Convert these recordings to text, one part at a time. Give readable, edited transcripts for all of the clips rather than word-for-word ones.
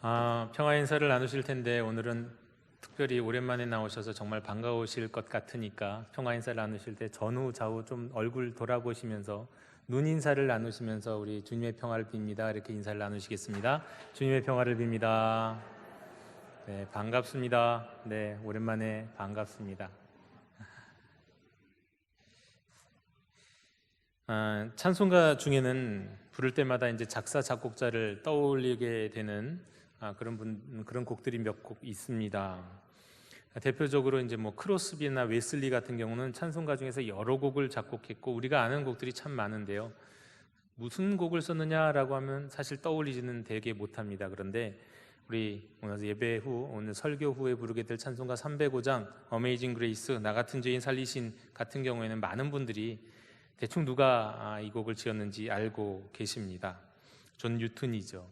평화 인사를 나누실 텐데 오늘은 특별히 오랜만에 나오셔서 정말 반가우실 것 같으니까 평화 인사를 나누실 때 전후 좌우 좀 얼굴 돌아보시면서 눈 인사를 나누시면서 우리 주님의 평화를 빕니다. 이렇게 인사를 나누시겠습니다. 주님의 평화를 빕니다. 네, 반갑습니다. 네, 오랜만에 반갑습니다. 찬송가 중에는 부를 때마다 이제 작사 작곡자를 떠올리게 되는 그런 곡들이 몇 곡 있습니다. 대표적으로 이제 뭐 크로스비나 웨슬리 같은 경우는 찬송가 중에서 여러 곡을 작곡했고 우리가 아는 곡들이 참 많은데요. 무슨 곡을 썼느냐라고 하면 사실 떠올리지는 되게 못합니다. 그런데 우리 오늘 예배 후, 오늘 설교 후에 부르게 될 찬송가 305장 어메이징 그레이스, 나 같은 죄인 살리신 같은 경우에는 많은 분들이 대충 누가 이 곡을 지었는지 알고 계십니다. 존 뉴튼이죠.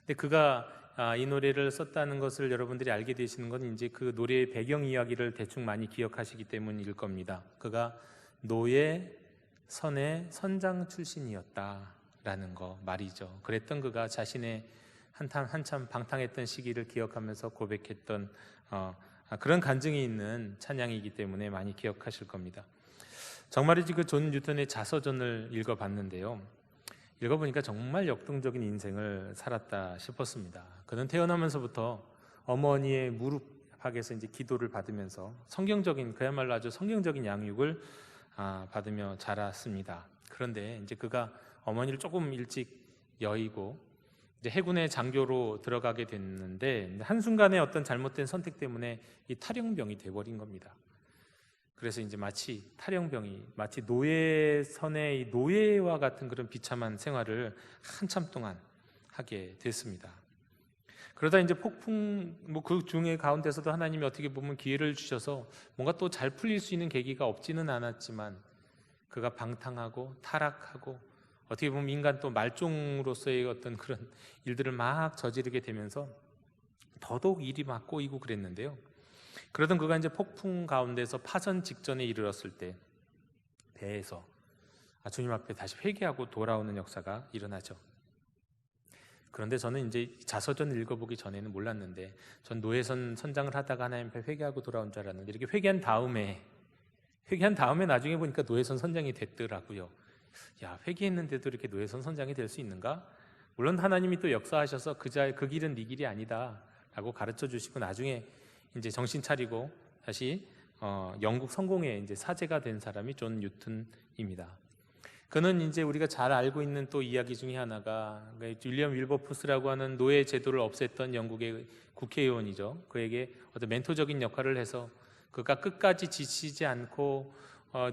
근데 그가 이 노래를 썼다는 것을 여러분들이 알게 되시는 건 이제 그 노래의 배경 이야기를 대충 많이 기억하시기 때문일 겁니다. 그가 노예 선의 선장 출신이었다라는 거 말이죠. 그랬던 그가 자신의 한참 방탕했던 시기를 기억하면서 고백했던 그런 간증이 있는 찬양이기 때문에 많이 기억하실 겁니다. 정말이지 그 존 뉴턴의 자서전을 읽어봤는데요. 읽어보니까 정말 역동적인 인생을 살았다 싶었습니다. 그는 태어나면서부터 어머니의 무릎팍에서 이제 기도를 받으면서 그야말로 아주 성경적인 양육을 받으며 자랐습니다. 그런데 이제 그가 어머니를 조금 일찍 여의고 이제 해군의 장교로 들어가게 됐는데 한순간에 어떤 잘못된 선택 때문에 이 탈영병이 돼버린 겁니다. 그래서 이제 마치 노예선의 이 노예와 같은 그런 비참한 생활을 한참 동안 하게 됐습니다. 그러다 이제 폭풍 그 중에 가운데서도 하나님이 어떻게 보면 기회를 주셔서 뭔가 또 잘 풀릴 수 있는 계기가 없지는 않았지만 그가 방탕하고 타락하고 어떻게 보면 인간 또 말종으로서의 어떤 그런 일들을 막 저지르게 되면서 더더욱 일이 막 꼬이고 그랬는데요. 그러던 그가 이제 폭풍 가운데서 파선 직전에 이르렀을 때 배에서 주님 앞에 다시 회개하고 돌아오는 역사가 일어나죠. 그런데 저는 이제 자서전을 읽어보기 전에는 몰랐는데 전 노예선 선장을 하다가 하나님 앞에 회개하고 돌아온 줄 알았는데 이렇게 회개한 다음에 나중에 보니까 노예선 선장이 됐더라고요. 회개했는데도 이렇게 노예선 선장이 될 수 있는가? 물론 하나님이 또 역사하셔서 그 길은 네 길이 아니다 라고 가르쳐 주시고 나중에 이제 정신 차리고 다시 영국 성공의 이제 사제가 된 사람이 존 뉴튼입니다. 그는 이제 우리가 잘 알고 있는 또 이야기 중에 하나가 윌리엄 윌버포스라고 하는 노예 제도를 없앴던 영국의 국회의원이죠. 그에게 어떤 멘토적인 역할을 해서 그가 끝까지 지치지 않고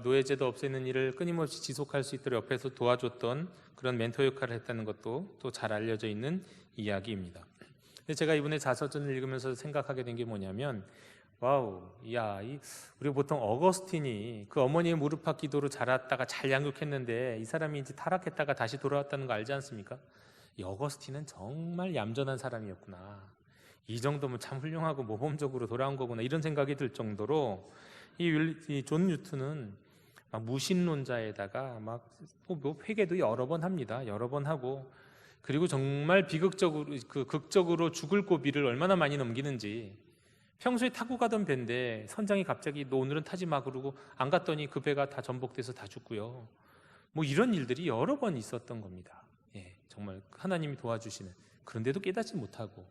노예제도 없애는 일을 끊임없이 지속할 수 있도록 옆에서 도와줬던 그런 멘토 역할을 했다는 것도 또 잘 알려져 있는 이야기입니다. 근데 제가 이번에 자서전을 읽으면서 생각하게 된 게 뭐냐면 우리가 보통 어거스틴이 그 어머니의 무릎팍 기도로 자랐다가 잘 양육했는데 이 사람이 이제 타락했다가 다시 돌아왔다는 거 알지 않습니까? 이 어거스틴은 정말 얌전한 사람이었구나. 이 정도면 참 훌륭하고 모범적으로 돌아온 거구나 이런 생각이 들 정도로 이 존 뉴튼은 막 무신론자에다가 회개도 여러 번 합니다. 여러 번 하고 그리고 정말 극적으로 죽을 고비를 얼마나 많이 넘기는지 평소에 타고 가던 배인데 선장이 갑자기 너 오늘은 타지 마 그러고 안 갔더니 그 배가 다 전복돼서 다 죽고요. 이런 일들이 여러 번 있었던 겁니다. 정말 하나님이 도와주시는 그런데도 깨닫지 못하고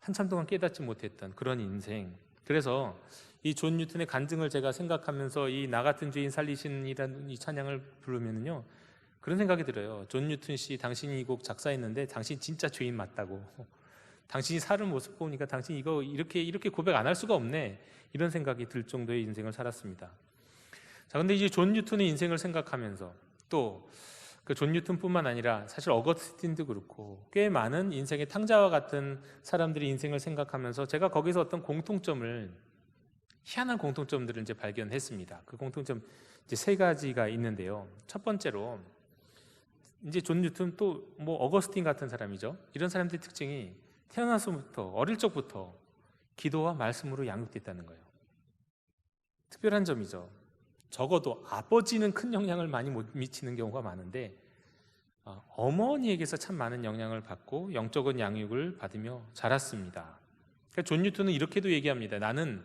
한참 동안 깨닫지 못했던 그런 인생. 그래서 이 존 뉴튼의 간증을 제가 생각하면서 이 나 같은 죄인 살리신이라는 이 찬양을 부르면은요 그런 생각이 들어요. 존 뉴튼 씨, 당신이 이 곡 작사했는데 당신 진짜 죄인 맞다고. 당신이 사는 모습 보니까 당신 이거 이렇게 고백 안 할 수가 없네. 이런 생각이 들 정도의 인생을 살았습니다. 자, 근데 이제 존 뉴튼의 인생을 생각하면서 또 그 존 뉴튼뿐만 아니라 사실 어거스틴도 그렇고 꽤 많은 인생의 탕자와 같은 사람들의 인생을 생각하면서 제가 거기서 어떤 희한한 공통점들을 이제 발견했습니다. 그 공통점 이제 세 가지가 있는데요. 첫 번째로 이제 존 뉴튼 또 어거스틴 같은 사람이죠. 이런 사람들의 특징이 태어나서부터 어릴 적부터 기도와 말씀으로 양육됐다는 거예요. 특별한 점이죠. 적어도 아버지는 큰 영향을 많이 못 미치는 경우가 많은데 어머니에게서 참 많은 영향을 받고 영적인 양육을 받으며 자랐습니다. 그러니까 존 뉴턴은 이렇게도 얘기합니다. 나는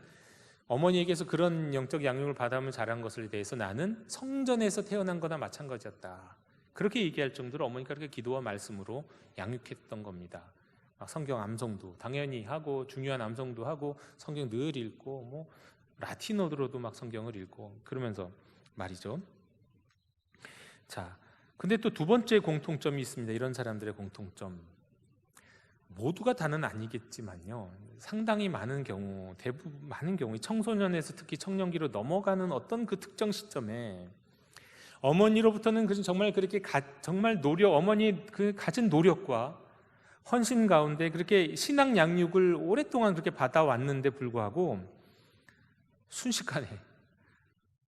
어머니에게서 그런 영적 양육을 받으며 자란 것에 대해서 나는 성전에서 태어난 거나 마찬가지였다. 그렇게 얘기할 정도로 어머니가 그렇게 기도와 말씀으로 양육했던 겁니다. 성경 암송도 당연히 하고 중요한 암송도 하고 성경 늘 읽고 뭐 라틴어로도 막 성경을 읽고 그러면서 말이죠. 자, 근데 또 두 번째 공통점이 있습니다. 이런 사람들의 공통점. 모두가 다는 아니겠지만요. 상당히 많은 경우, 대부분 많은 경우 청소년에서 특히 청년기로 넘어가는 어떤 그 특정 시점에 어머니로부터는 정말 그렇게 정말 어머니 그 가진 노력과 헌신 가운데 그렇게 신앙 양육을 오랫동안 그렇게 받아왔는데 불구하고 순식간에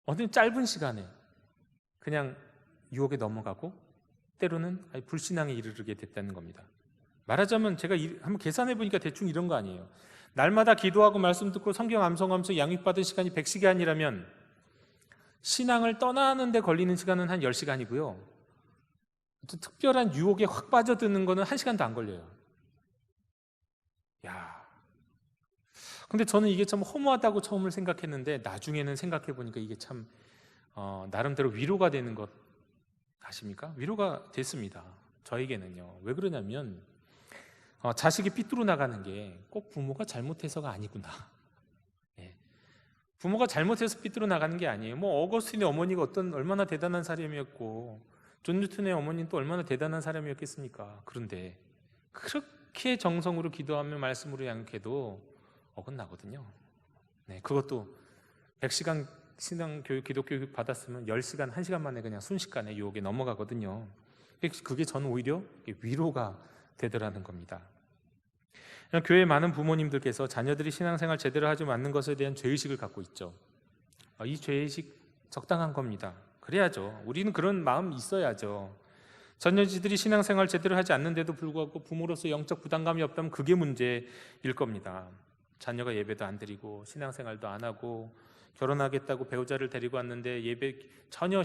어떤 짧은 시간에 그냥 유혹에 넘어가고 때로는 불신앙에 이르게 됐다는 겁니다. 말하자면 제가 한번 계산해 보니까 대충 이런 거 아니에요. 날마다 기도하고 말씀 듣고 성경 암송하면서 양육받은 시간이 100시간이라면 신앙을 떠나는 데 걸리는 시간은 한 10시간이고요. 특별한 유혹에 확 빠져드는 거는 1시간도 안 걸려요. 야, 근데 저는 이게 참 허무하다고 처음을 생각했는데 나중에는 생각해 보니까 이게 참 나름대로 위로가 되는 것 아십니까? 위로가 됐습니다. 저에게는요. 왜 그러냐면 자식이 삐뚤어 나가는 게 꼭 부모가 잘못해서가 아니구나. 네. 부모가 잘못해서 삐뚤어 나가는 게 아니에요. 뭐 어거스틴의 어머니가 얼마나 대단한 사람이었고 존 뉴턴의 어머니는 또 얼마나 대단한 사람이었겠습니까? 그런데 그렇게 정성으로 기도하며 말씀으로 양육해도 어긋나거든요. 네, 그것도 100시간 신앙 교육, 기독 교육 받았으면 10시간, 1시간 만에 그냥 순식간에 유혹에 넘어가거든요. 그게 저는 오히려 위로가 되더라는 겁니다. 교회 많은 부모님들께서 자녀들이 신앙생활 제대로 하지 않는 것에 대한 죄의식을 갖고 있죠. 이 죄의식 적당한 겁니다. 그래야죠. 우리는 그런 마음이 있어야죠. 자녀들이 신앙생활 제대로 하지 않는데도 불구하고 부모로서 영적 부담감이 없다면 그게 문제일 겁니다. 자녀가 예배도 안 드리고 신앙생활도 안 하고 결혼하겠다고 배우자를 데리고 왔는데 예배 전혀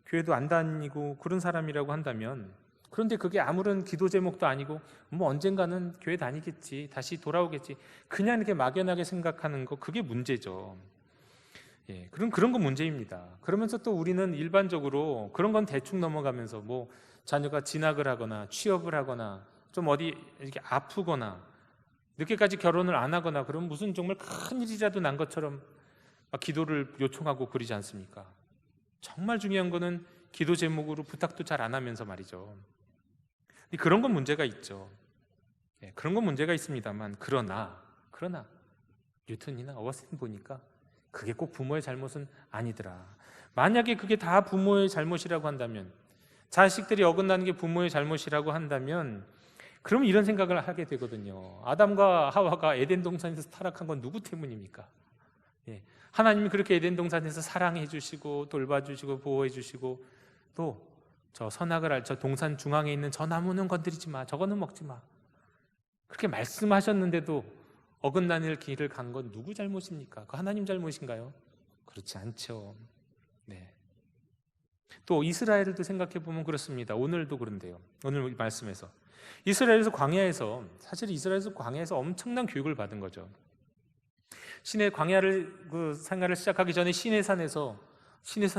교회도 안 다니고 그런 사람이라고 한다면, 그런데 그게 아무런 기도 제목도 아니고 뭐 언젠가는 교회 다니겠지, 다시 돌아오겠지, 그냥 이렇게 막연하게 생각하는 거, 그게 문제죠. 예, 그런 건 문제입니다. 그러면서 또 우리는 일반적으로 그런 건 대충 넘어가면서 뭐 자녀가 진학을 하거나 취업을 하거나 좀 어디 이렇게 아프거나 늦게까지 결혼을 안 하거나 그럼 무슨 정말 큰 일이라도 난 것처럼 기도를 요청하고 그러지 않습니까? 정말 중요한 거는 기도 제목으로 부탁도 잘 안 하면서 말이죠. 그런 건 문제가 있죠. 네, 그런 건 문제가 있습니다만 그러나 뉴턴이나 어거스틴 보니까 그게 꼭 부모의 잘못은 아니더라. 만약에 그게 다 부모의 잘못이라고 한다면, 자식들이 어긋나는 게 부모의 잘못이라고 한다면, 그러면 이런 생각을 하게 되거든요. 아담과 하와가 에덴 동산에서 타락한 건 누구 때문입니까? 예, 하나님이 그렇게 에덴 동산에서 사랑해 주시고 돌봐주시고 보호해 주시고 또 저 선악을 저 동산 중앙에 있는 저 나무는 건드리지 마, 저거는 먹지 마, 그렇게 말씀하셨는데도 어긋나는 길을 간 건 누구 잘못입니까? 그 하나님 잘못인가요? 그렇지 않죠. 네. 또 이스라엘도 생각해 보면 그렇습니다. 오늘도 그런데요. 오늘 말씀에서 이스라엘에서 광야에서 엄청난 교육을 받은 거죠. 신의 광야를 생활을 시작하기 전에 시내산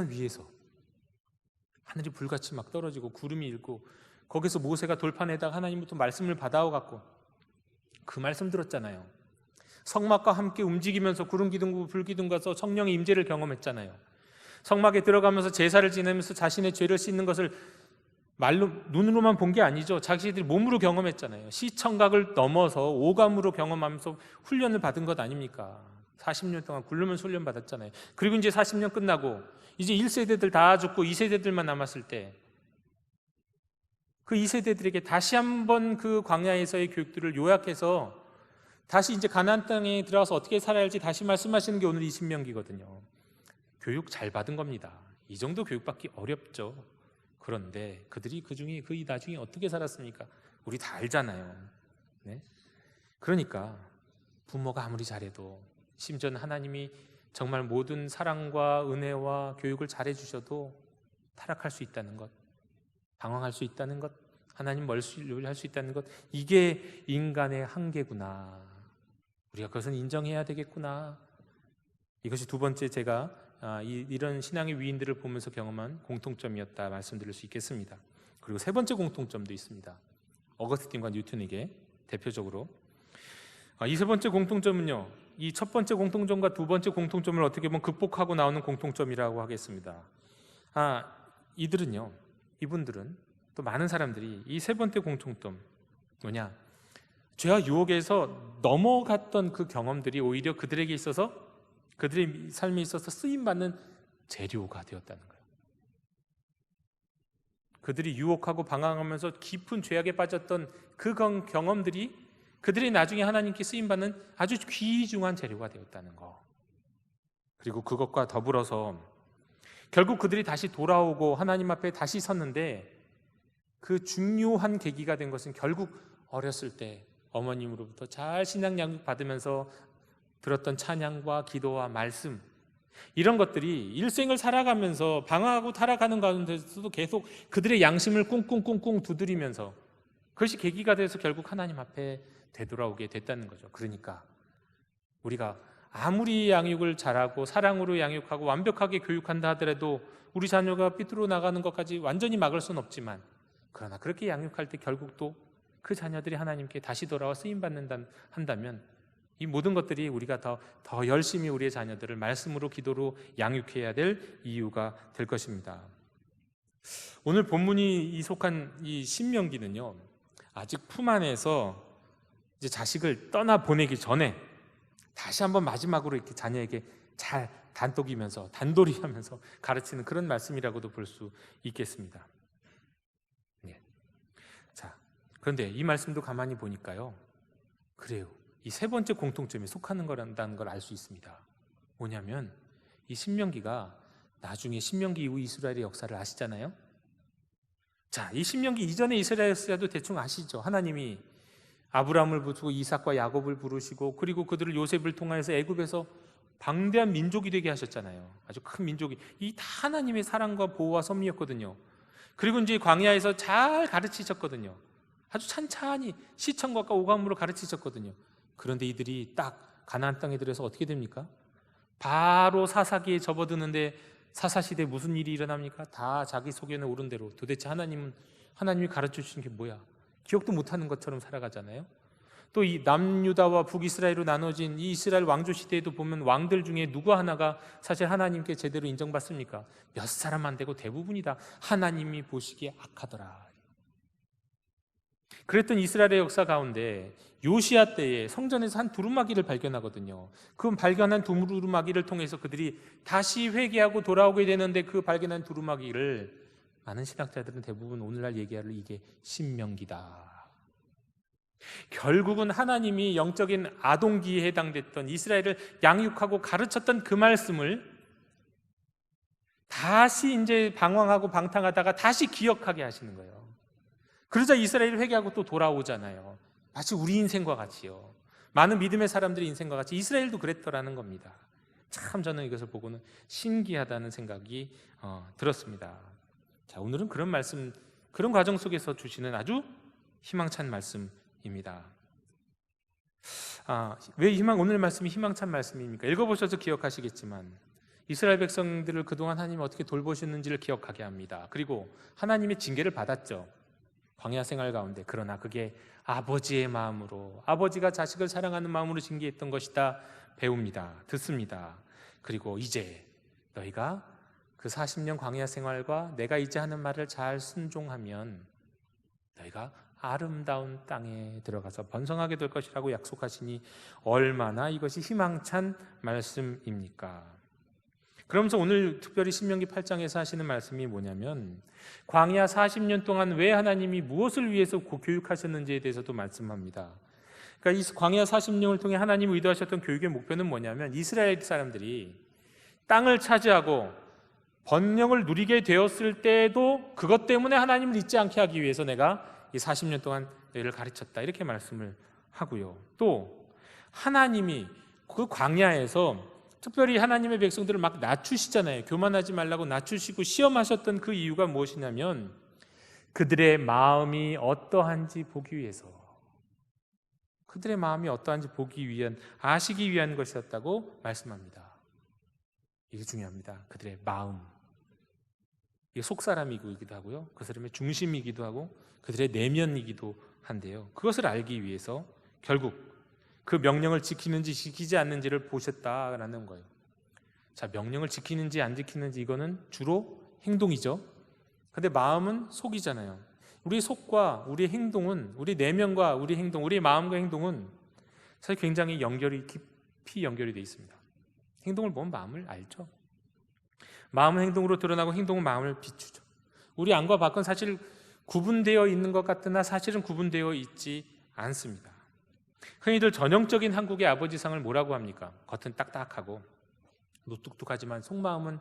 위에서 하늘이 불같이 막 떨어지고 구름이 일고 거기서 모세가 돌판에다가 하나님부터 말씀을 받아와갖고 그 말씀 들었잖아요. 성막과 함께 움직이면서 구름 기둥과 불 기둥과서 성령의 임재를 경험했잖아요. 성막에 들어가면서 제사를 지내면서 자신의 죄를 씻는 것을 눈으로만 본 게 아니죠. 자기들이 몸으로 경험했잖아요. 시청각을 넘어서 오감으로 경험하면서 훈련을 받은 것 아닙니까? 40년 동안 굴르면서 훈련 받았잖아요. 그리고 이제 40년 끝나고 이제 1세대들 다 죽고 2세대들만 남았을 때 그 2세대들에게 다시 한번 그 광야에서의 교육들을 요약해서 다시 이제 가나안 땅에 들어가서 어떻게 살아야 할지 다시 말씀하시는 게 오늘 이 신명기거든요. 교육 잘 받은 겁니다. 이 정도 교육받기 어렵죠. 그런데 그들이 나중에 어떻게 살았습니까? 우리 다 알잖아요. 네? 그러니까 부모가 아무리 잘해도, 심지어는 하나님이 정말 모든 사랑과 은혜와 교육을 잘해 주셔도 타락할 수 있다는 것, 방황할 수 있다는 것, 하나님 멀시를 할 수 있다는 것, 이게 인간의 한계구나. 우리가 그것은 인정해야 되겠구나. 이것이 두 번째 제가 이런 신앙의 위인들을 보면서 경험한 공통점이었다 말씀드릴 수 있겠습니다. 그리고 세 번째 공통점도 있습니다. 어거스틴과 뉴턴에게 대표적으로 이 세 번째 공통점은요, 이 첫 번째 공통점과 두 번째 공통점을 어떻게 보면 극복하고 나오는 공통점이라고 하겠습니다. 이분들은 또 많은 사람들이 이 세 번째 공통점 뭐냐, 죄와 유혹에서 넘어갔던 그 경험들이 오히려 그들에게 있어서, 그들의 삶에 있어서 쓰임받는 재료가 되었다는 거예요. 그들이 유혹하고 방황하면서 깊은 죄악에 빠졌던 그 경험들이 그들이 나중에 하나님께 쓰임받는 아주 귀중한 재료가 되었다는 거. 그리고 그것과 더불어서 결국 그들이 다시 돌아오고 하나님 앞에 다시 섰는데, 그 중요한 계기가 된 것은 결국 어렸을 때 어머님으로부터 잘 신앙 양육 받으면서 들었던 찬양과 기도와 말씀, 이런 것들이 일생을 살아가면서 방황하고 타락하는 가운데서도 계속 그들의 양심을 꿍꿍꿍꿍 두드리면서 그것이 계기가 돼서 결국 하나님 앞에 되돌아오게 됐다는 거죠. 그러니까 우리가 아무리 양육을 잘하고 사랑으로 양육하고 완벽하게 교육한다 하더라도 우리 자녀가 삐뚤어 나가는 것까지 완전히 막을 수는 없지만, 그러나 그렇게 양육할 때 결국 또 그 자녀들이 하나님께 다시 돌아와 쓰임받는다 한다면 이 모든 것들이 우리가 더 열심히 우리의 자녀들을 말씀으로 기도로 양육해야 될 이유가 될 것입니다. 오늘 본문이 속한 이 신명기는요, 아직 품 안에서 이제 자식을 떠나 보내기 전에 다시 한번 마지막으로 이렇게 자녀에게 잘 단도리하면서 가르치는 그런 말씀이라고도 볼 수 있겠습니다. 자, 그런데 이 말씀도 가만히 보니까요, 그래요, 이 세 번째 공통점에 속하는 거란다는 걸 알 수 있습니다. 뭐냐면 이 신명기가 나중에 신명기 이후 이스라엘의 역사를 아시잖아요. 자, 이 신명기 이전의 이스라엘 역사도 대충 아시죠? 하나님이 아브라함을 부르시고 이삭과 야곱을 부르시고, 그리고 그들을 요셉을 통해서 애굽에서 방대한 민족이 되게 하셨잖아요. 아주 큰 민족이. 이 다 하나님의 사랑과 보호와 섭리였거든요. 그리고 이제 광야에서 잘 가르치셨거든요. 아주 찬찬히 시청각과 오감으로 가르치셨거든요. 그런데 이들이 딱 가나안 땅에 들어서 어떻게 됩니까? 바로 사사기에 접어드는데 사사시대에 무슨 일이 일어납니까? 다 자기 속에는 오른 대로 도대체 하나님이 가르쳐 주신 게 뭐야? 기억도 못하는 것처럼 살아가잖아요. 또 이 남유다와 북이스라엘로 나눠진 이 이스라엘 왕조 시대에도 보면 왕들 중에 누구 하나가 사실 하나님께 제대로 인정받습니까? 몇 사람 안 되고 대부분이 다 하나님이 보시기에 악하더라. 그랬던 이스라엘의 역사 가운데 요시야 때에 성전에서 한 두루마기를 발견하거든요. 그 발견한 두루마기를 통해서 그들이 다시 회개하고 돌아오게 되는데, 그 발견한 두루마기를 많은 신학자들은 대부분 오늘날 얘기할 이게 신명기다. 결국은 하나님이 영적인 아동기에 해당됐던 이스라엘을 양육하고 가르쳤던 그 말씀을 다시 이제 방황하고 방탕하다가 다시 기억하게 하시는 거예요. 그러자 이스라엘이 회개하고 또 돌아오잖아요. 마치 우리 인생과 같이요. 많은 믿음의 사람들의 인생과 같이 이스라엘도 그랬더라는 겁니다. 참 저는 이것을 보고는 신기하다는 생각이 들었습니다. 자, 오늘은 그런 말씀, 그런 과정 속에서 주시는 아주 희망찬 말씀입니다. 왜 오늘 말씀이 희망찬 말씀입니까? 읽어보셔서 기억하시겠지만 이스라엘 백성들을 그동안 하나님이 어떻게 돌보셨는지를 기억하게 합니다. 그리고 하나님의 징계를 받았죠. 광야 생활 가운데. 그러나 그게 아버지의 마음으로, 아버지가 자식을 사랑하는 마음으로 징계했던 것이다 배웁니다. 듣습니다. 그리고 이제 너희가 그 40년 광야 생활과 내가 이제 하는 말을 잘 순종하면 너희가 아름다운 땅에 들어가서 번성하게 될 것이라고 약속하시니 얼마나 이것이 희망찬 말씀입니까? 그러면서 오늘 특별히 신명기 8장에서 하시는 말씀이 뭐냐면, 광야 40년 동안 왜 하나님이 무엇을 위해서 교육하셨는지에 대해서도 말씀합니다. 그러니까 이 광야 40년을 통해 하나님이 의도하셨던 교육의 목표는 뭐냐면, 이스라엘 사람들이 땅을 차지하고 번영을 누리게 되었을 때에도 그것 때문에 하나님을 잊지 않게 하기 위해서 내가 이 40년 동안 너희를 가르쳤다, 이렇게 말씀을 하고요. 또 하나님이 그 광야에서 특별히 하나님의 백성들을 막 낮추시잖아요. 교만하지 말라고 낮추시고 시험하셨던 그 이유가 무엇이냐면, 그들의 마음이 어떠한지 보기 위해서, 그들의 마음이 어떠한지 보기 위한, 아시기 위한 것이었다고 말씀합니다. 이게 중요합니다. 그들의 마음. 이게 속사람이기도 하고요, 그 사람의 중심이기도 하고 그들의 내면이기도 한데요, 그것을 알기 위해서 결국 그 명령을 지키는지 지키지 않는지를 보셨다라는 거예요. 자, 명령을 지키는지 안 지키는지 이거는 주로 행동이죠. 근데 마음은 속이잖아요. 우리 속과 우리 행동은, 우리 내면과 우리 행동, 우리 마음과 행동은 사실 굉장히 깊이 연결이 되어 있습니다. 행동을 보면 마음을 알죠. 마음은 행동으로 드러나고 행동은 마음을 비추죠. 우리 안과 밖은 사실 구분되어 있는 것 같으나 사실은 구분되어 있지 않습니다. 흔히들 전형적인 한국의 아버지상을 뭐라고 합니까? 겉은 딱딱하고 무뚝뚝하지만 속마음은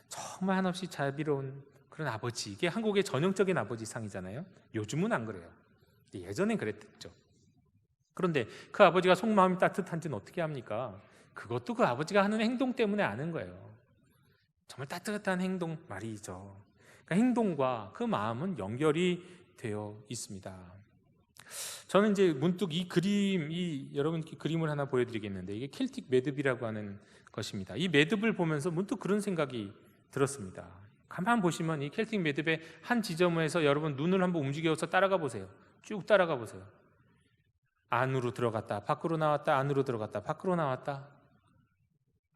정말 한없이 자비로운 그런 아버지, 이게 한국의 전형적인 아버지상이잖아요. 요즘은 안 그래요. 예전엔 그랬죠. 그런데 그 아버지가 속마음이 따뜻한지는 어떻게 합니까? 그것도 그 아버지가 하는 행동 때문에 아는 거예요. 정말 따뜻한 행동 말이죠. 그러니까 행동과 그 마음은 연결이 되어 있습니다. 저는 이제 문득 여러분께 그림을 하나 보여드리겠는데, 이게 켈틱 매듭이라고 하는 것입니다. 이 매듭을 보면서 문득 그런 생각이 들었습니다. 가만 보시면 이 켈틱 매듭의 한 지점에서 여러분 눈을 한번 움직여서 따라가 보세요. 쭉 따라가 보세요. 안으로 들어갔다 밖으로 나왔다, 안으로 들어갔다 밖으로 나왔다,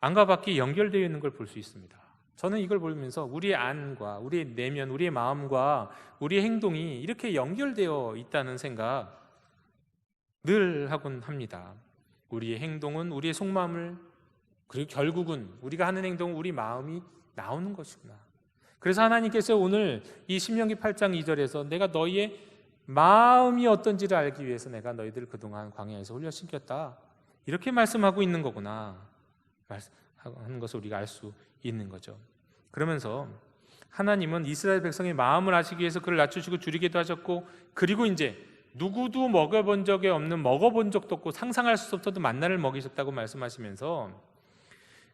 안과 밖이 연결되어 있는 걸 볼 수 있습니다. 저는 이걸 보면서 우리의 안과 우리의 내면, 우리의 마음과 우리의 행동이 이렇게 연결되어 있다는 생각 늘 하곤 합니다. 우리의 행동은 우리의 속마음을, 그리고 결국은 우리가 하는 행동은 우리 마음이 나오는 것이구나. 그래서 하나님께서 오늘 이 신명기 8장 2절에서 내가 너희의 마음이 어떤지를 알기 위해서 내가 너희들 그동안 광야에서 훈련시켰다, 이렇게 말씀하고 있는 거구나 하는 것을 우리가 알 수 있는 거죠. 그러면서 하나님은 이스라엘 백성의 마음을 아시기 위해서 그를 낮추시고 줄이기도 하셨고, 그리고 이제 누구도 먹어본 적이 없는, 먹어본 적도 없고 상상할 수 없어도 만나를 먹이셨다고 말씀하시면서,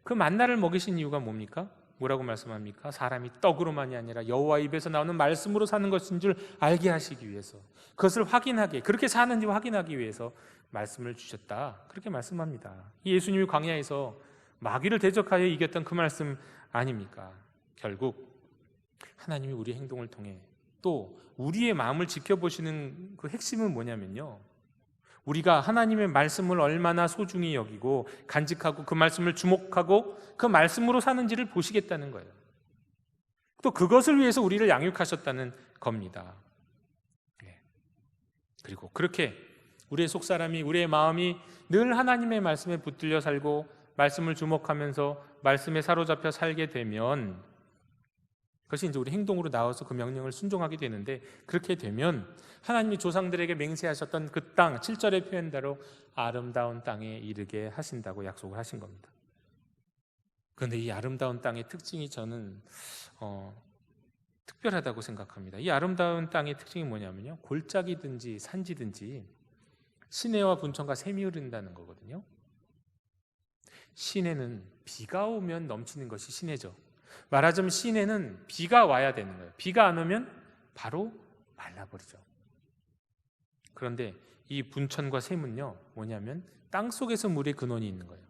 그 만나를 먹이신 이유가 뭡니까? 뭐라고 말씀합니까? 사람이 떡으로만이 아니라 여호와 입에서 나오는 말씀으로 사는 것인 줄 알게 하시기 위해서, 그것을 확인하게, 그렇게 사는지 확인하기 위해서 말씀을 주셨다, 그렇게 말씀합니다. 이 예수님이 광야에서 마귀를 대적하여 이겼던 그 말씀 아닙니까? 결국 하나님이 우리 행동을 통해 또 우리의 마음을 지켜보시는 그 핵심은 뭐냐면요, 우리가 하나님의 말씀을 얼마나 소중히 여기고 간직하고 그 말씀을 주목하고 그 말씀으로 사는지를 보시겠다는 거예요. 또 그것을 위해서 우리를 양육하셨다는 겁니다. 그리고 그렇게 우리의 속사람이, 우리의 마음이 늘 하나님의 말씀에 붙들려 살고 말씀을 주목하면서 말씀에 사로잡혀 살게 되면, 그것이 이제 우리 행동으로 나와서 그 명령을 순종하게 되는데, 그렇게 되면 하나님이 조상들에게 맹세하셨던 그 땅, 7절의 표현대로 아름다운 땅에 이르게 하신다고 약속을 하신 겁니다. 그런데 이 아름다운 땅의 특징이 저는 특별하다고 생각합니다. 이 아름다운 땅의 특징이 뭐냐면요, 골짜기든지 산지든지 시내와 분천과 샘이 흐른다는 거거든요. 시내는 비가 오면 넘치는 것이 시내죠. 말하자면 시내는 비가 와야 되는 거예요. 비가 안 오면 바로 말라버리죠. 그런데 이 분천과 샘은요, 뭐냐면 땅속에서 물의 근원이 있는 거예요.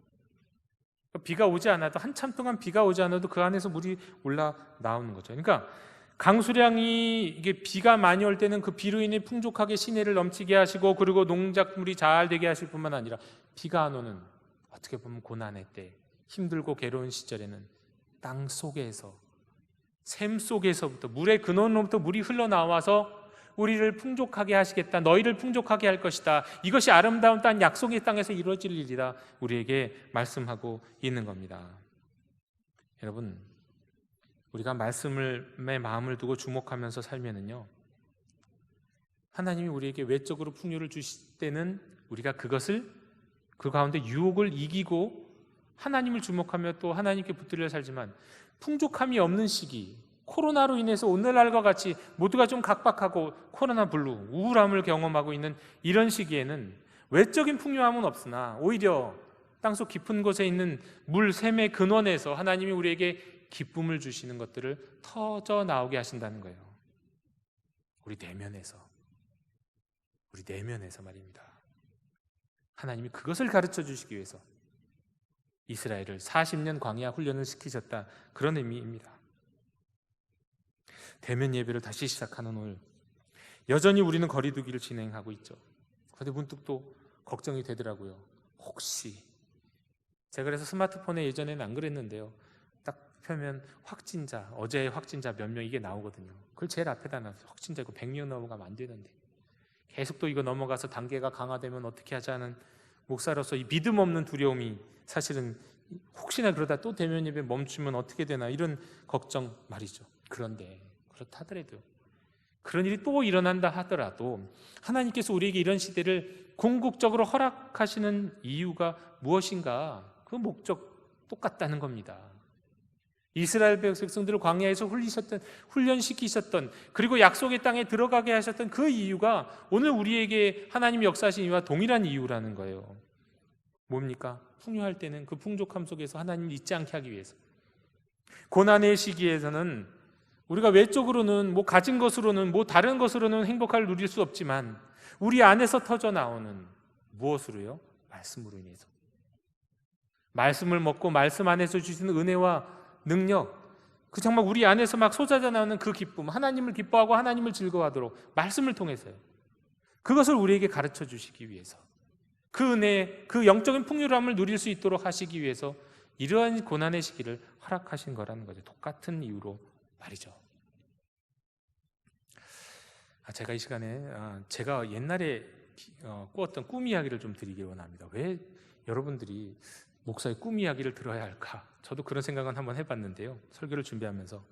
비가 오지 않아도, 한참 동안 비가 오지 않아도 그 안에서 물이 올라 나오는 거죠. 그러니까 강수량이, 이게 비가 많이 올 때는 그 비로 인해 풍족하게 시내를 넘치게 하시고, 그리고 농작물이 잘 되게 하실 뿐만 아니라, 비가 안 오는, 어떻게 보면 고난의 때, 힘들고 괴로운 시절에는 땅 속에서, 샘 속에서부터, 물의 근원으로부터 물이 흘러나와서 우리를 풍족하게 하시겠다, 너희를 풍족하게 할 것이다, 이것이 아름다운 땅, 약속의 땅에서 이루어질 일이다, 우리에게 말씀하고 있는 겁니다. 여러분, 우리가 말씀에 마음을 두고 주목하면서 살면은요, 하나님이 우리에게 외적으로 풍요를 주실 때는 우리가 그것을, 그 가운데 유혹을 이기고 하나님을 주목하며 또 하나님께 붙들려 살지만, 풍족함이 없는 시기, 코로나로 인해서 오늘날과 같이 모두가 좀 각박하고 코로나 블루, 우울함을 경험하고 있는 이런 시기에는 외적인 풍요함은 없으나 오히려 땅속 깊은 곳에 있는 물, 샘의 근원에서 하나님이 우리에게 기쁨을 주시는 것들을 터져 나오게 하신다는 거예요. 우리 내면에서 말입니다. 하나님이 그것을 가르쳐 주시기 위해서 이스라엘을 40년 광야 훈련을 시키셨다, 그런 의미입니다. 대면 예배를 다시 시작하는 오늘, 여전히 우리는 거리두기를 진행하고 있죠. 그런데 문득 또 걱정이 되더라고요. 혹시, 제가 그래서 스마트폰에 예전에는 안 그랬는데요, 딱 펴면 확진자, 어제의 확진자 몇 명 이게 나오거든요. 그걸 제일 앞에다 놨어요. 확진자 이거 100명 넘어가면 안 되는데, 계속 또 이거 넘어가서 단계가 강화되면 어떻게 하자는 목사로서 이 믿음 없는 두려움이, 사실은 혹시나 그러다 또 대면 예배 멈추면 어떻게 되나, 이런 걱정 말이죠. 그런데 그렇다 하더라도, 그런 일이 또 일어난다 하더라도 하나님께서 우리에게 이런 시대를 궁극적으로 허락하시는 이유가 무엇인가? 그 목적 똑같다는 겁니다. 이스라엘 백성들을 광야에서 훈련시키셨던, 그리고 약속의 땅에 들어가게 하셨던 그 이유가 오늘 우리에게 하나님이 역사하신 이유와 동일한 이유라는 거예요. 뭡니까? 풍요할 때는 그 풍족함 속에서 하나님을 잊지 않게 하기 위해서. 고난의 시기에서는 우리가 외적으로는 가진 것으로는 다른 것으로는 행복을 누릴 수 없지만 우리 안에서 터져 나오는 무엇으로요? 말씀으로 인해서. 말씀을 먹고 말씀 안에서 주시는 은혜와 능력, 그 정말 우리 안에서 막 쏟아져 나오는 그 기쁨, 하나님을 기뻐하고 하나님을 즐거워하도록 말씀을 통해서요. 그것을 우리에게 가르쳐 주시기 위해서, 그 은혜, 그 영적인 풍요함을 누릴 수 있도록 하시기 위해서 이러한 고난의 시기를 허락하신 거라는 거죠. 똑같은 이유로 말이죠. 제가 이 시간에 제가 옛날에 꾸었던 꿈 이야기를 좀 드리기 원합니다. 왜 여러분들이 목사의 꿈 이야기를 들어야 할까? 저도 그런 생각은 한번 해봤는데요, 설교를 준비하면서.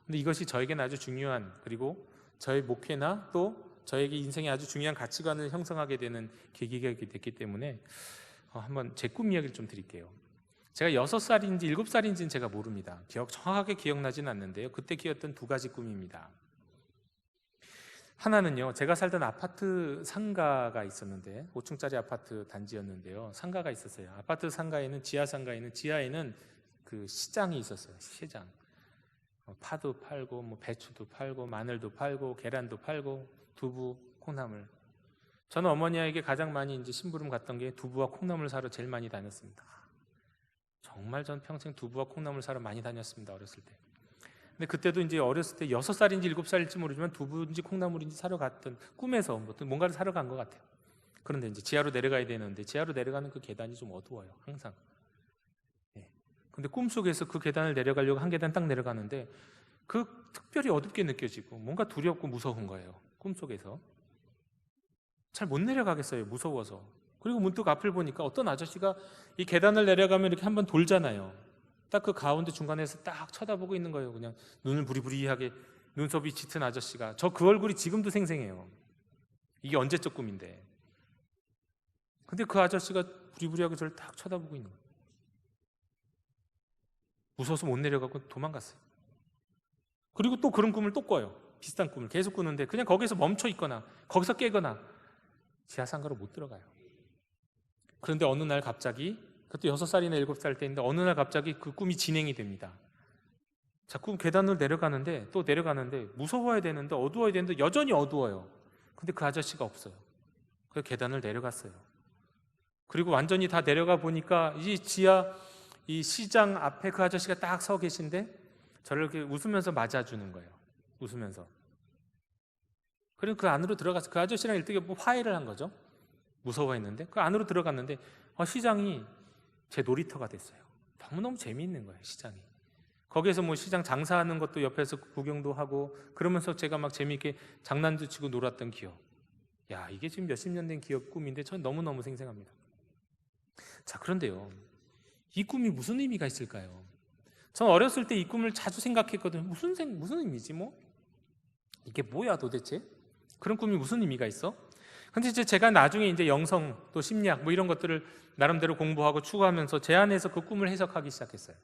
근데 이것이 저에게는 아주 중요한, 그리고 저의 목회나 또 저에게 인생에 아주 중요한 가치관을 형성하게 되는 계기가 됐기 때문에 한번 제 꿈 이야기를 좀 드릴게요. 제가 6살인지 7살인지는 제가 모릅니다. 정확하게 기억나지는 않는데요, 그때 키웠던 두 가지 꿈입니다. 하나는요, 제가 살던 아파트 상가가 있었는데, 5층짜리 아파트 단지였는데요, 상가가 있었어요. 아파트 상가에는, 지하 상가에는, 지하에는 그 시장이 있었어요. 시장. 파도 팔고 배추도 팔고 마늘도 팔고 계란도 팔고 두부, 콩나물. 저는 어머니에게 가장 많이 이제 심부름 갔던 게 두부와 콩나물 사러 제일 많이 다녔습니다. 정말 전 평생 두부와 콩나물 사러 많이 다녔습니다, 어렸을 때. 근데 그때도 이제 어렸을 때 6살인지 7살일지 모르지만 두부인지 콩나물인지 사러 갔던, 꿈에서 뭔가를 사러 간 것 같아요. 그런데 이제 지하로 내려가야 되는데, 지하로 내려가는 그 계단이 좀 어두워요, 항상. 근데 꿈속에서 그 계단을 내려가려고 한 계단 딱 내려가는데 그 특별히 어둡게 느껴지고 뭔가 두렵고 무서운 거예요. 꿈속에서 잘 못 내려가겠어요, 무서워서. 그리고 문득 앞을 보니까 어떤 아저씨가 이 계단을 내려가면 이렇게 한번 돌잖아요. 딱 그 가운데 중간에서 딱 쳐다보고 있는 거예요. 그냥 눈을 부리부리하게, 눈썹이 짙은 아저씨가. 저 그 얼굴이 지금도 생생해요. 이게 언제적 꿈인데. 근데 그 아저씨가 부리부리하게 저를 딱 쳐다보고 있는 거예요. 무서워서 못 내려가고 도망갔어요. 그리고 또 그런 꿈을 또 꿔요. 비슷한 꿈을 계속 꾸는데 그냥 거기서 멈춰 있거나 거기서 깨거나 지하상가로 못 들어가요. 그런데 어느 날 갑자기, 그때 6살이나 7살 때인데 어느 날 갑자기 그 꿈이 진행이 됩니다. 자꾸 계단을 내려가는데, 또 내려가는데 무서워야 되는데 어두워야 되는데 여전히 어두워요. 근데 그 아저씨가 없어요. 그래서 계단을 내려갔어요. 그리고 완전히 다 내려가 보니까 이 지하, 이 시장 앞에 그 아저씨가 딱 서 계신데 저를 이렇게 웃으면서 맞아주는 거예요. 웃으면서. 그리고 그 안으로 들어가서 그 아저씨랑 일등에 화해를 한 거죠. 무서워했는데 그 안으로 들어갔는데 시장이 제 놀이터가 됐어요. 너무너무 재미있는 거예요, 시장이. 거기에서 시장 장사하는 것도 옆에서 구경도 하고 그러면서 제가 막 재미있게 장난도 치고 놀았던 기억. 야, 이게 지금 몇십 년 된 기억, 꿈인데 전 너무너무 생생합니다. 자, 그런데요, 이 꿈이 무슨 의미가 있을까요? 전 어렸을 때 이 꿈을 자주 생각했거든요. 무슨 의미지 이게 뭐야 도대체? 그런 꿈이 무슨 의미가 있어? 근데 이제 제가 나중에 이제 영성 또 심리학 이런 것들을 나름대로 공부하고 추구하면서 제 안에서 그 꿈을 해석하기 시작했어요.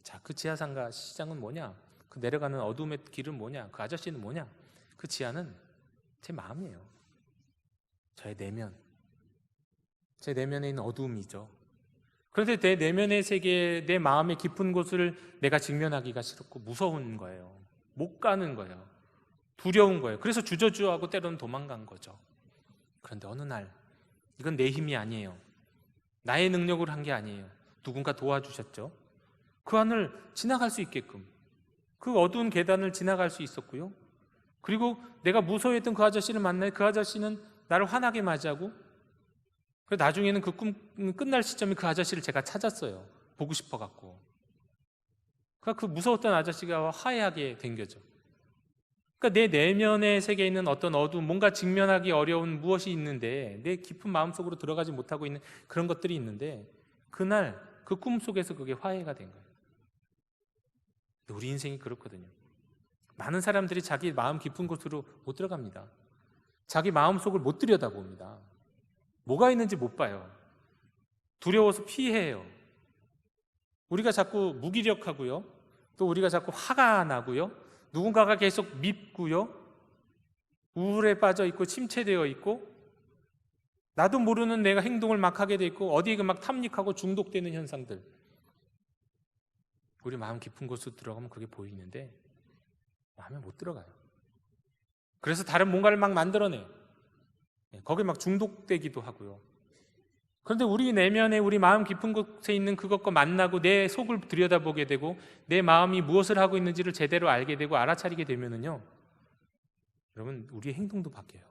자, 그 지하상가 시장은 뭐냐? 그 내려가는 어둠의 길은 뭐냐? 그 아저씨는 뭐냐? 그 지하는 제 마음이에요. 저의 내면. 제 내면에 있는 어두움이죠. 그런데 내 내면의 세계, 내 마음의 깊은 곳을 내가 직면하기가 싫었고 무서운 거예요. 못 가는 거예요. 두려운 거예요. 그래서 주저주저하고 때로는 도망간 거죠. 그런데 어느 날, 이건 내 힘이 아니에요. 나의 능력으로 한 게 아니에요. 누군가 도와주셨죠. 그 안을 지나갈 수 있게끔, 그 어두운 계단을 지나갈 수 있었고요. 그리고 내가 무서워했던 그 아저씨를 만나요. 그 아저씨는 나를 환하게 맞이하고, 나중에는 그 꿈 끝날 시점에 그 아저씨를 제가 찾았어요. 보고 싶어갖고. 그러니까 그 무서웠던 아저씨가 화해하게 된 거죠. 그러니까 내 내면의 세계에 있는 어떤 어두운, 뭔가 직면하기 어려운 무엇이 있는데, 내 깊은 마음속으로 들어가지 못하고 있는 그런 것들이 있는데, 그날 그 꿈속에서 그게 화해가 된 거예요. 우리 인생이 그렇거든요. 많은 사람들이 자기 마음 깊은 곳으로 못 들어갑니다. 자기 마음속을 못 들여다봅니다. 뭐가 있는지 못 봐요. 두려워서 피해요. 우리가 자꾸 무기력하고요, 또 우리가 자꾸 화가 나고요, 누군가가 계속 밉고요, 우울에 빠져 있고 침체되어 있고, 나도 모르는 내가 행동을 막 하게 돼 있고, 어디에 막 탐닉하고 중독되는 현상들, 우리 마음 깊은 곳으로 들어가면 그게 보이는데 마음에 못 들어가요. 그래서 다른 뭔가를 막 만들어내요. 거기에 막 중독되기도 하고요. 그런데 우리 내면에, 우리 마음 깊은 곳에 있는 그것과 만나고 내 속을 들여다보게 되고, 내 마음이 무엇을 하고 있는지를 제대로 알게 되고 알아차리게 되면은요, 여러분, 우리의 행동도 바뀌어요.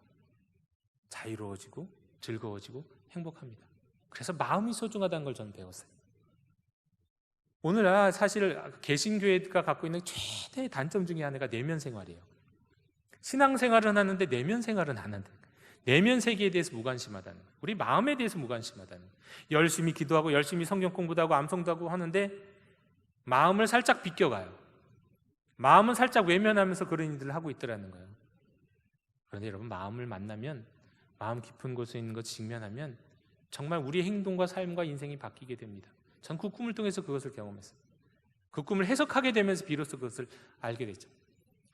자유로워지고 즐거워지고 행복합니다. 그래서 마음이 소중하다는 걸 저는 배웠어요. 오늘 사실 개신교회가 갖고 있는 최대의 단점 중에 하나가 내면 생활이에요. 신앙생활은 하는데 내면 생활은 안 한다. 내면 세계에 대해서 무관심하다는 거예요. 우리 마음에 대해서 무관심하다는 거예요. 열심히 기도하고 열심히 성경 공부도 하고 암송도 하고 하는데 마음을 살짝 비껴가요. 마음은 살짝 외면하면서 그런 일들을 하고 있더라는 거예요. 그런데 여러분, 마음을 만나면, 마음 깊은 곳에 있는 것 직면하면 정말 우리의 행동과 삶과 인생이 바뀌게 됩니다. 전 그 꿈을 통해서 그것을 경험했어요. 그 꿈을 해석하게 되면서 비로소 그것을 알게 됐죠.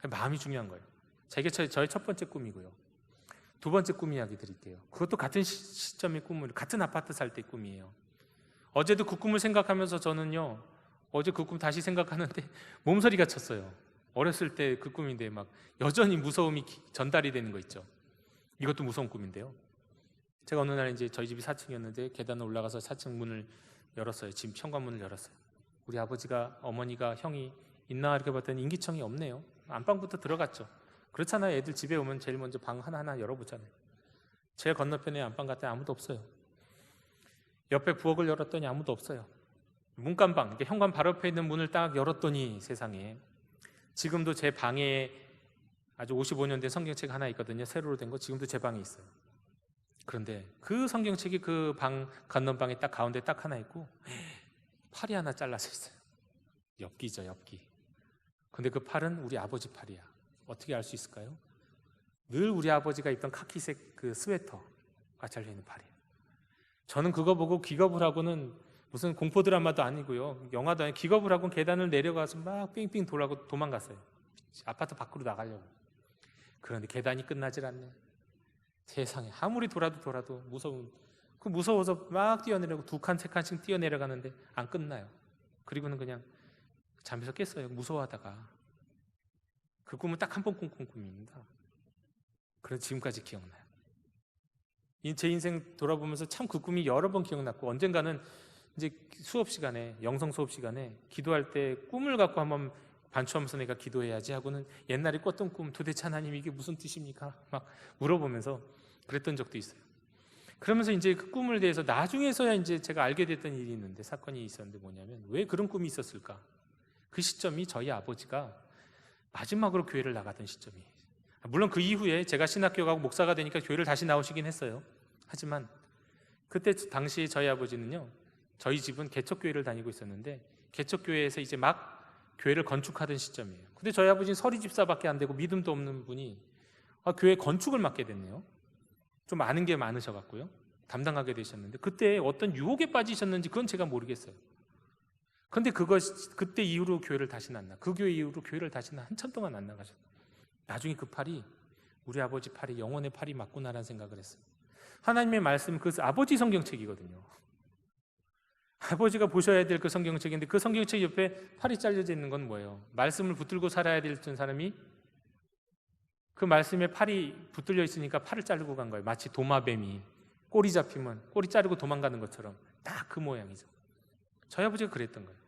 마음이 중요한 거예요. 자, 이게 저의 첫 번째 꿈이고요. 두 번째 꿈 이야기 드릴게요. 그것도 같은 시점의 꿈을, 같은 아파트 살 때 꿈이에요. 어제도 그 꿈을 생각하면서 저는요, 어제 그 꿈 다시 생각하는데 몸서리가 쳤어요. 어렸을 때 그 꿈인데 막 여전히 무서움이 전달이 되는 거 있죠. 이것도 무서운 꿈인데요. 제가 어느 날 이제 저희 집이 4층이었는데 계단을 올라가서 4층 문을 열었어요. 집 현관문을 열었어요. 우리 아버지가, 어머니가, 형이 있나 이렇게 봤더니 인기청이 없네요. 안방부터 들어갔죠. 그렇잖아요. 애들 집에 오면 제일 먼저 방 하나하나 열어보잖아요. 제 건너편에 안방 갔더니 아무도 없어요. 옆에 부엌을 열었더니 아무도 없어요. 문간방, 현관 바로 옆에 있는 문을 딱 열었더니 세상에, 지금도 제 방에 아주 55년 된 성경책 하나 있거든요. 세로로 된 거. 지금도 제 방에 있어요. 그런데 그 성경책이 그 방 건넌방에 딱 가운데 딱 하나 있고 팔이 하나 잘라서 있어요. 엽기죠, 엽기. 근데 그 팔은 우리 아버지 팔이야. 어떻게 알 수 있을까요? 늘 우리 아버지가 입던 카키색 그 스웨터가 잘려있는 팔이에요. 저는 그거 보고 기겁을 하고는, 무슨 공포 드라마도 아니고요, 영화도 아니고, 기겁을 하고 계단을 내려가서 막 삥삥 돌아고 도망갔어요. 아파트 밖으로 나가려고. 그런데 계단이 끝나질 않네. 세상에, 아무리 돌아도 무서워서 막 뛰어내려고 2칸, 3칸씩 뛰어내려가는데 안 끝나요. 그리고는 그냥 잠에서 깼어요. 무서워하다가. 그 꿈은 딱 한 번 꾼 꿈입니다. 그래서 지금까지 기억나요. 제 인생 돌아보면서 참 그 꿈이 여러 번 기억났고, 언젠가는 이제 수업 시간에, 영성 수업 시간에 기도할 때 꿈을 갖고 한번 반추하면서 내가 기도해야지 하고는 옛날에 꿨던 꿈, 도대체 하나님 이게 무슨 뜻입니까? 막 물어보면서 그랬던 적도 있어요. 그러면서 이제 그 꿈을 대해서 나중에서야 이제 제가 알게 됐던 일이 있는데, 사건이 있었는데, 뭐냐면 왜 그런 꿈이 있었을까? 그 시점이 저희 아버지가 마지막으로 교회를 나가던 시점이에요. 물론 그 이후에 제가 신학교 가고 목사가 되니까 교회를 다시 나오시긴 했어요. 하지만 그때 당시 저희 아버지는요, 저희 집은 개척교회를 다니고 있었는데 개척교회에서 이제 막 교회를 건축하던 시점이에요. 근데 저희 아버지는 서리집사밖에 안 되고 믿음도 없는 분이 교회 건축을 맡게 됐네요. 좀 아는 게 많으셔갖고요, 담당하게 되셨는데, 그때 어떤 유혹에 빠지셨는지 그건 제가 모르겠어요. 근데 그때 이후로 교회를 다시는 안 나. 그 교회 이후로 교회를 다시는 한참 동안 안 나가셨어요. 나중에 그 팔이 우리 아버지 팔이 영혼의 팔이 맞구나라는 생각을 했어요. 하나님의 말씀, 그 아버지 성경책이거든요. 아버지가 보셔야 될 그 성경책인데, 그 성경책 옆에 팔이 잘려져 있는 건 뭐예요? 말씀을 붙들고 살아야 될 사람이 그 말씀에 팔이 붙들려 있으니까 팔을 자르고 간 거예요. 마치 도마뱀이 꼬리 잡히면 꼬리 자르고 도망가는 것처럼 딱 그 모양이죠. 저희 아버지가 그랬던 거예요.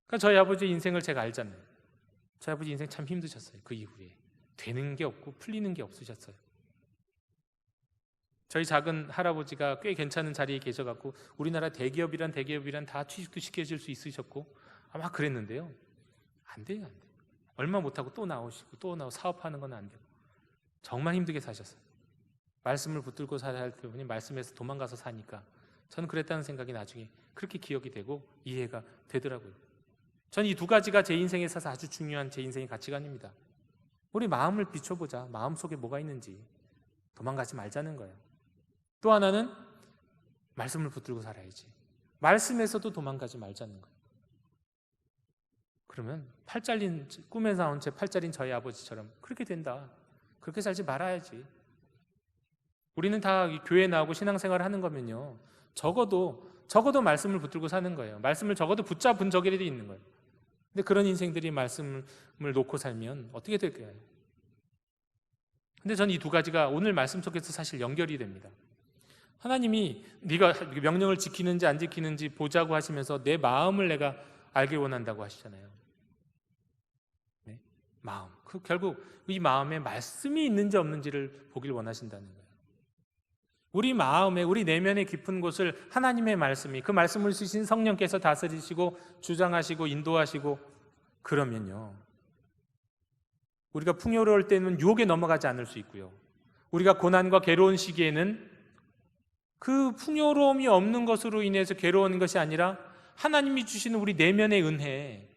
그러니까 저희 아버지 인생을 제가 알잖아요. 저희 아버지 인생 참 힘드셨어요. 그 이후에 되는 게 없고 풀리는 게 없으셨어요. 저희 작은 할아버지가 꽤 괜찮은 자리에 계셔갖고 우리나라 대기업이란 다 취직도 시켜줄 수 있으셨고 아마 그랬는데요. 안 돼요. 얼마 못하고 또 나오시고 또 나오고 사업하는 건 안 되고 정말 힘들게 사셨어요. 말씀을 붙들고 살아야 할 분이 말씀에서 도망가서 사니까 저는 그랬다는 생각이 나중에 그렇게 기억이 되고 이해가 되더라고요. 저는 이 두 가지가 제 인생에 있어서 아주 중요한 제 인생의 가치관입니다. 우리 마음을 비춰보자. 마음속에 뭐가 있는지. 도망가지 말자는 거예요. 또 하나는 말씀을 붙들고 살아야지. 말씀에서도 도망가지 말자는 거예요. 그러면 팔 잘린 꿈에 나온 제 팔 잘린 저희 아버지처럼 그렇게 된다. 그렇게 살지 말아야지. 우리는 다 교회 나오고 신앙생활을 하는 거면요, 적어도 말씀을 붙들고 사는 거예요. 말씀을 적어도 붙잡은 적이라도 있는 거예요. 근데 그런 인생들이 말씀을 놓고 살면 어떻게 될까요? 근데 저는 이 두 가지가 오늘 말씀 속에서 사실 연결이 됩니다. 하나님이 네가 명령을 지키는지 안 지키는지 보자고 하시면서 내 마음을 내가 알길 원한다고 하시잖아요. 네? 마음. 결국 이 마음에 말씀이 있는지 없는지를 보길 원하신다는 거예요. 우리 마음에, 우리 내면의 깊은 곳을 하나님의 말씀이, 그 말씀을 주신 성령께서 다스리시고 주장하시고 인도하시고 그러면요, 우리가 풍요로울 때는 유혹에 넘어가지 않을 수 있고요, 우리가 고난과 괴로운 시기에는 그 풍요로움이 없는 것으로 인해서 괴로운 것이 아니라 하나님이 주시는 우리 내면의 은혜,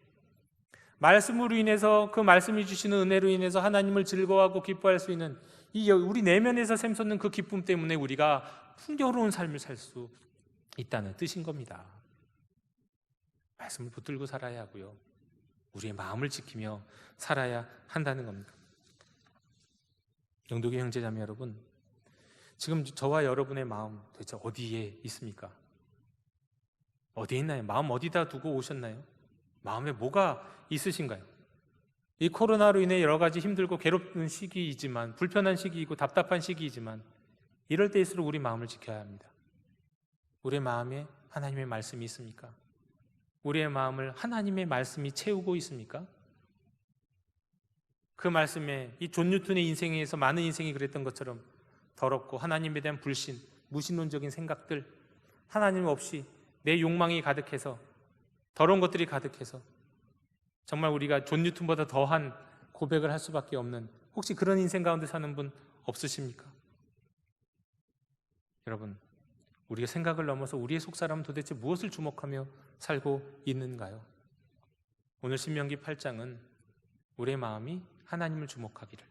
말씀으로 인해서, 그 말씀이 주시는 은혜로 인해서 하나님을 즐거워하고 기뻐할 수 있는 이 우리 내면에서 샘솟는 그 기쁨 때문에 우리가 풍요로운 삶을 살 수 있다는 뜻인 겁니다. 말씀을 붙들고 살아야 하고요, 우리의 마음을 지키며 살아야 한다는 겁니다. 영도교회 형제자매 여러분, 지금 저와 여러분의 마음 도대체 어디에 있습니까? 어디에 있나요? 마음 어디다 두고 오셨나요? 마음에 뭐가 있으신가요? 이 코로나로 인해 여러 가지 힘들고 괴롭은 시기이지만, 불편한 시기이고 답답한 시기이지만, 이럴 때일수록 우리 마음을 지켜야 합니다. 우리의 마음에 하나님의 말씀이 있습니까? 우리의 마음을 하나님의 말씀이 채우고 있습니까? 그 말씀에, 이 존 뉴턴의 인생에서 많은 인생이 그랬던 것처럼 더럽고 하나님에 대한 불신, 무신론적인 생각들, 하나님 없이 내 욕망이 가득해서, 더러운 것들이 가득해서 정말 우리가 존 뉴턴보다 더한 고백을 할 수밖에 없는, 혹시 그런 인생 가운데 사는 분 없으십니까? 여러분, 우리가 생각을 넘어서 우리의 속사람은 도대체 무엇을 주목하며 살고 있는가요? 오늘 신명기 8장은 우리의 마음이 하나님을 주목하기를,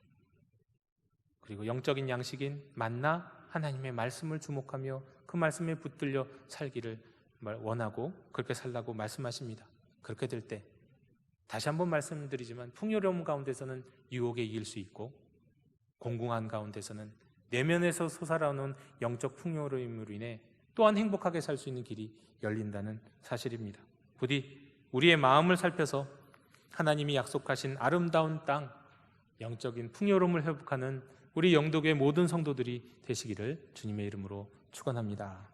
그리고 영적인 양식인 만나 하나님의 말씀을 주목하며 그 말씀에 붙들려 살기를 원하고 그렇게 살라고 말씀하십니다. 그렇게 될 때 다시 한번 말씀드리지만, 풍요로움 가운데서는 유혹에 이길 수 있고, 공공한 가운데서는 내면에서 솟아나오는 영적 풍요로움으로 인해 또한 행복하게 살 수 있는 길이 열린다는 사실입니다. 부디 우리의 마음을 살펴서 하나님이 약속하신 아름다운 땅, 영적인 풍요로움을 회복하는 우리 영도교회 모든 성도들이 되시기를 주님의 이름으로 축원합니다.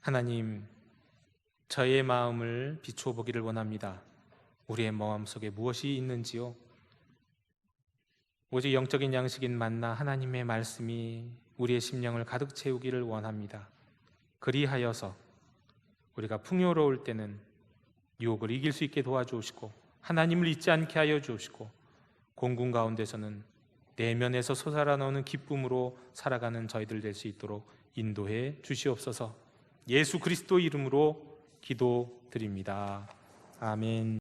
하나님, 저의 마음을 비추어 보기를 원합니다. 우리의 마음속에 무엇이 있는지요? 오직 영적인 양식인 만나 하나님의 말씀이 우리의 심령을 가득 채우기를 원합니다. 그리하여서 우리가 풍요로울 때는 유혹을 이길 수 있게 도와주시고, 하나님을 잊지 않게 하여 주시고, 공군 가운데서는 내면에서 솟아나오는 기쁨으로 살아가는 저희들 될 수 있도록 인도해 주시옵소서. 예수 그리스도 이름으로 기도드립니다. 아멘.